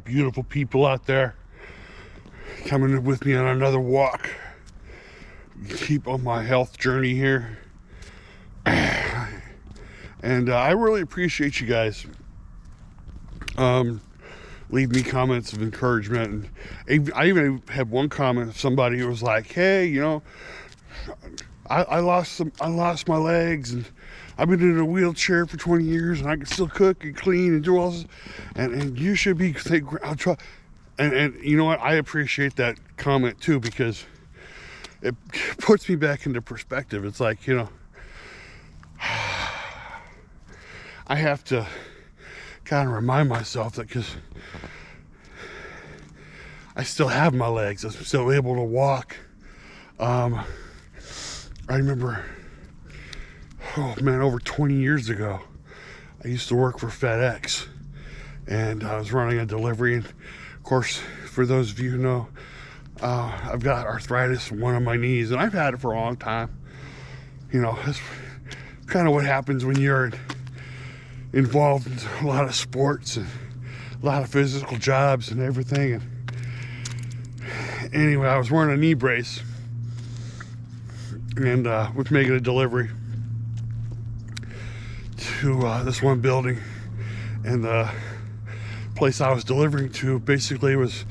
beautiful people out there coming with me on another walk. Keep on my health journey here. And I really appreciate you guys. Leave me comments of encouragement. And I even had one comment of somebody who was like, hey, you know, I lost my legs, and I've been in a wheelchair for 20 years, and I can still cook and clean and do all this, and you should be, I'll try. And you know what, I appreciate that comment too, because it puts me back into perspective. It's like, you know, I have to kind of remind myself that, because I still have my legs, I'm still able to walk. I remember, oh man, over 20 years ago, I used to work for FedEx, and I was running a delivery. And of course, for those of you who know, I've got arthritis in one of my knees, and I've had it for a long time. You know, that's kind of what happens when you're involved in a lot of sports and a lot of physical jobs and everything. And anyway, I was wearing a knee brace, and was making a delivery to this one building, and the place I was delivering to basically it was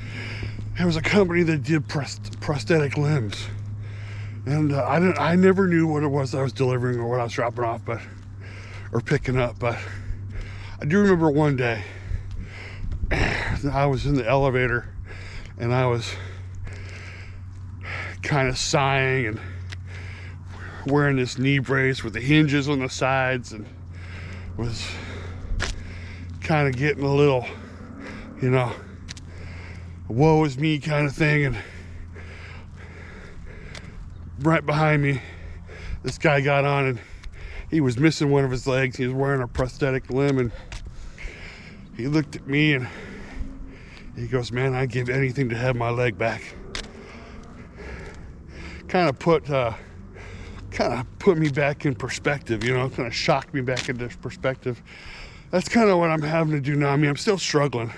a company that did prosthetic limbs, and I never knew what it was I was delivering or what I was dropping off, or picking up. But I do remember one day I was in the elevator, and I was kind of sighing and wearing this knee brace with the hinges on the sides, and was kind of getting a little, you know, woe is me kind of thing. And right behind me, this guy got on, and he was missing one of his legs. He was wearing a prosthetic limb, and he looked at me and he goes, man, I'd give anything to have my leg back. Kind of put me back in perspective, you know, kind of shocked me back into perspective. That's kind of what I'm having to do now. I mean, I'm still struggling.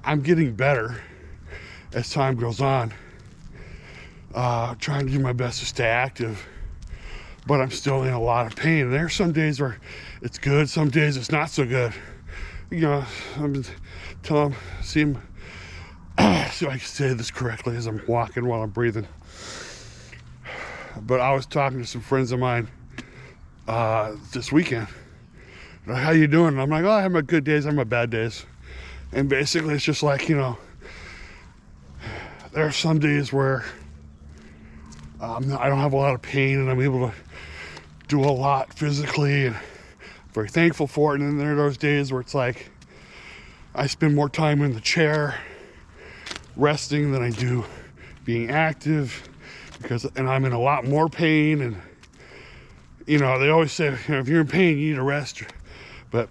I'm getting better as time goes on. Trying to do my best to stay active, but I'm still in a lot of pain. And there's some days where it's good, some days it's not so good. You know, I'm telling, see I can say this correctly as I'm walking while I'm breathing. But I was talking to some friends of mine this weekend. They're like, how you doing? And I'm like, oh, I have my good days, I have my bad days. And basically it's just like, you know, there are some days where I don't have a lot of pain, and I'm able to do a lot physically, and I'm very thankful for it. And then there are those days where it's like I spend more time in the chair resting than I do being active, and I'm in a lot more pain. And you know, they always say, you know, if you're in pain, you need to rest. But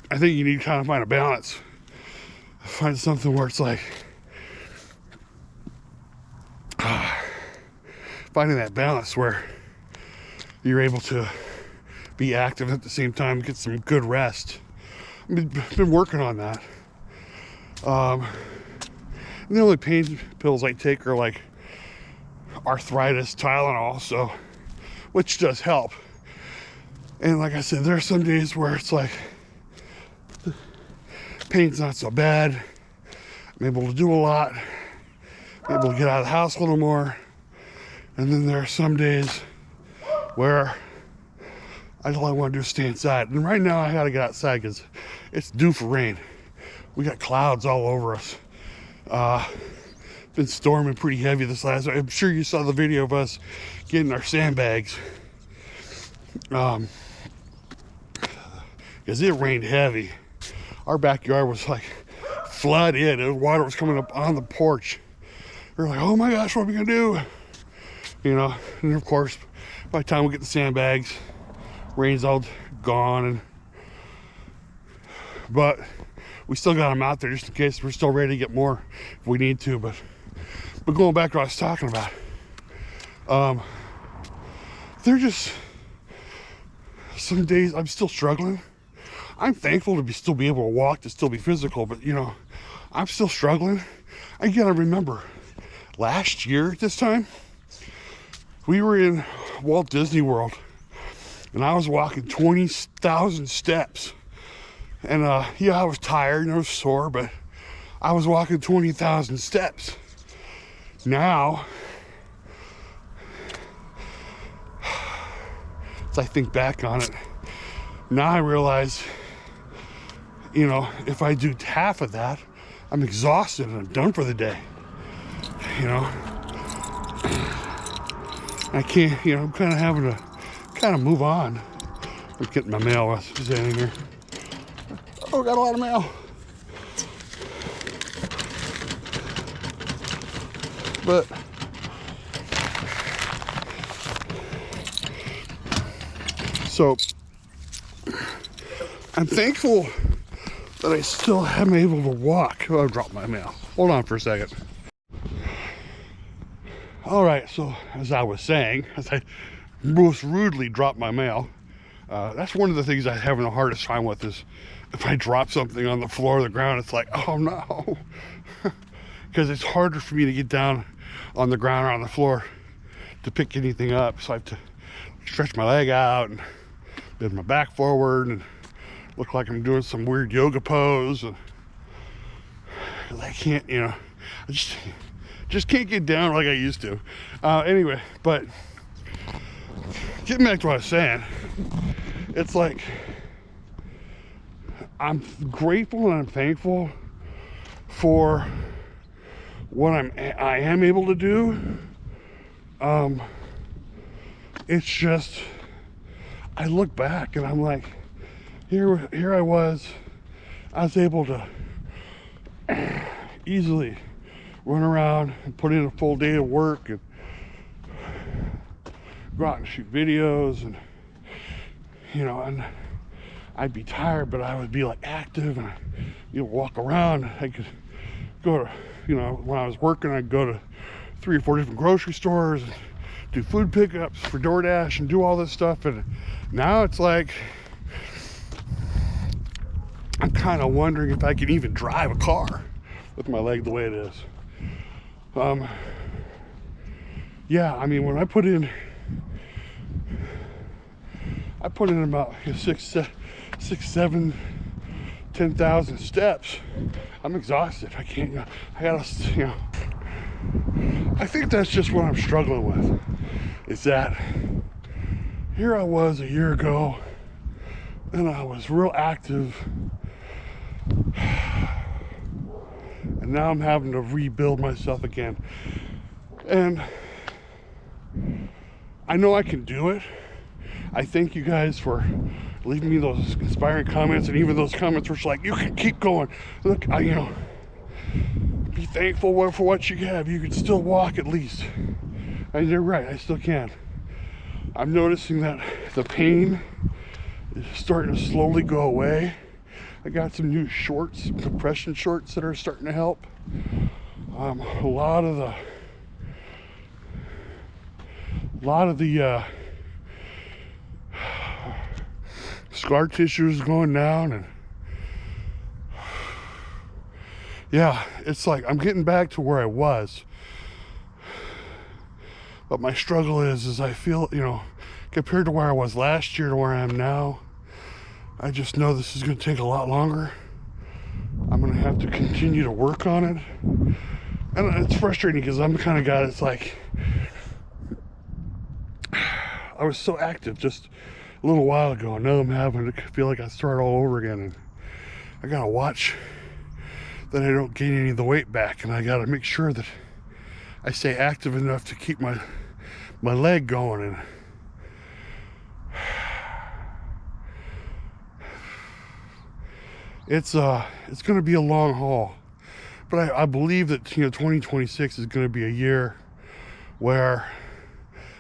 I think you need to kind of find a balance. Find something where it's like finding that balance where you're able to be active at the same time, get some good rest. I've been working on that. And the only pain pills I take are like arthritis, Tylenol, so which does help. And like I said, there are some days where it's like the pain's not so bad. I'm able to do a lot. I'm able to get out of the house a little more. And then there are some days where all I want to do is stay inside. And right now I gotta get outside because it's due for rain. We got clouds all over us. Been storming pretty heavy this last week. I'm sure you saw the video of us getting our sandbags. Because it rained heavy. Our backyard was like flooded. The water was coming up on the porch. We were like, oh my gosh, what are we gonna do? You know, and of course, by the time we get the sandbags, rain's all gone. But we still got them out there just in case. We're still ready to get more if we need to. But going back to what I was talking about, they're just some days I'm still struggling. I'm thankful to still be able to walk, to still be physical, but you know, I'm still struggling. I gotta remember, last year at this time, we were in Walt Disney World, and I was walking 20,000 steps. And yeah, I was tired and I was sore, but I was walking 20,000 steps. Now, as I think back on it, now I realize, you know, if I do half of that, I'm exhausted and I'm done for the day. You know, I can't, you know, I'm kind of having to kind of move on. I'm getting my mail. What's that in here? Oh, got a lot of mail. But so I'm thankful that I still am able to walk. Oh, I dropped my mail. Hold on for a second. All right, so as I was saying, as I most rudely dropped my mail, that's one of the things I'm having the hardest time with is if I drop something on the floor or the ground, it's like, oh no. Because it's harder for me to get down on the ground or on the floor to pick anything up. So I have to stretch my leg out and bend my back forward and look like I'm doing some weird yoga pose. And I can't, you know, I just can't get down like I used to. Anyway, but getting back to what I was saying, it's like I'm grateful and I'm thankful for what I am able to do. It's just I look back and I'm like, here I was able to easily run around and put in a full day of work and go out and shoot videos, and you know, and I'd be tired, but I would be like active and walk around. I could go to, you know, when I was working, I'd go to 3 or 4 different grocery stores and do food pickups for DoorDash and do all this stuff. And now it's like I'm kind of wondering if I can even drive a car with my leg the way it is. Yeah, I mean, when I put in about 6, 7, 10,000 steps, I'm exhausted. I can't, I gotta, you know, I think that's just what I'm struggling with, is that here I was a year ago and I was real active, and now I'm having to rebuild myself again. And I know I can do it. I thank you guys for leaving me those inspiring comments, and even those comments were like, you can keep going. Look, you know, be thankful for what you have. You can still walk at least. And you're right, I still can. I'm noticing that the pain is starting to slowly go away. I got some new shorts, compression shorts that are starting to help. A lot of the scar tissue is going down, and yeah, it's like I'm getting back to where I was. But my struggle is I feel, you know, compared to where I was last year to where I am now, I just know this is going to take a lot longer. I'm going to have to continue to work on it. And it's frustrating because I'm the kind of guy that's like, I was so active just a little while ago, and now I'm having to feel like I start all over again. And I got to watch that I don't gain any of the weight back, and I got to make sure that I stay active enough to keep my leg going. And it's going to be a long haul, but I believe that 2026 is going to be a year where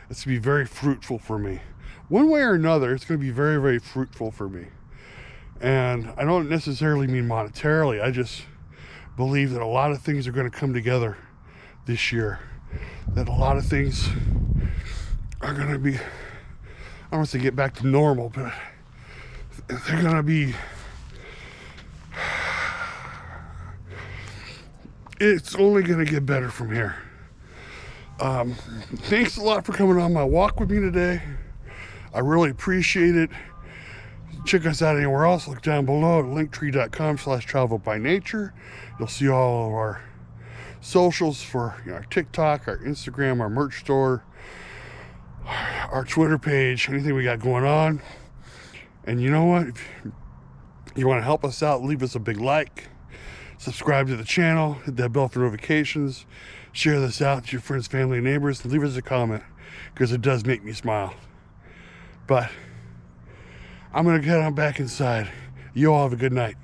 it's going to be very fruitful for me. One way or another, it's going to be very, very fruitful for me. And I don't necessarily mean monetarily. I just believe that a lot of things are going to come together this year. That a lot of things are going to be, I don't want to say get back to normal, but they're going to be it's only going to get better from here. Thanks a lot for coming on my walk with me today. I really appreciate it. Check us out anywhere else. Look down below at linktree.com/travelbynature. You'll see all of our socials for our TikTok, our Instagram, our merch store, our Twitter page, anything we got going on. And you know what? If you want to help us out, leave us a big like, subscribe to the channel, hit that bell for notifications, share this out to your friends, family, and neighbors, and leave us a comment because it does make me smile. But I'm going to get on back inside. You all have a good night.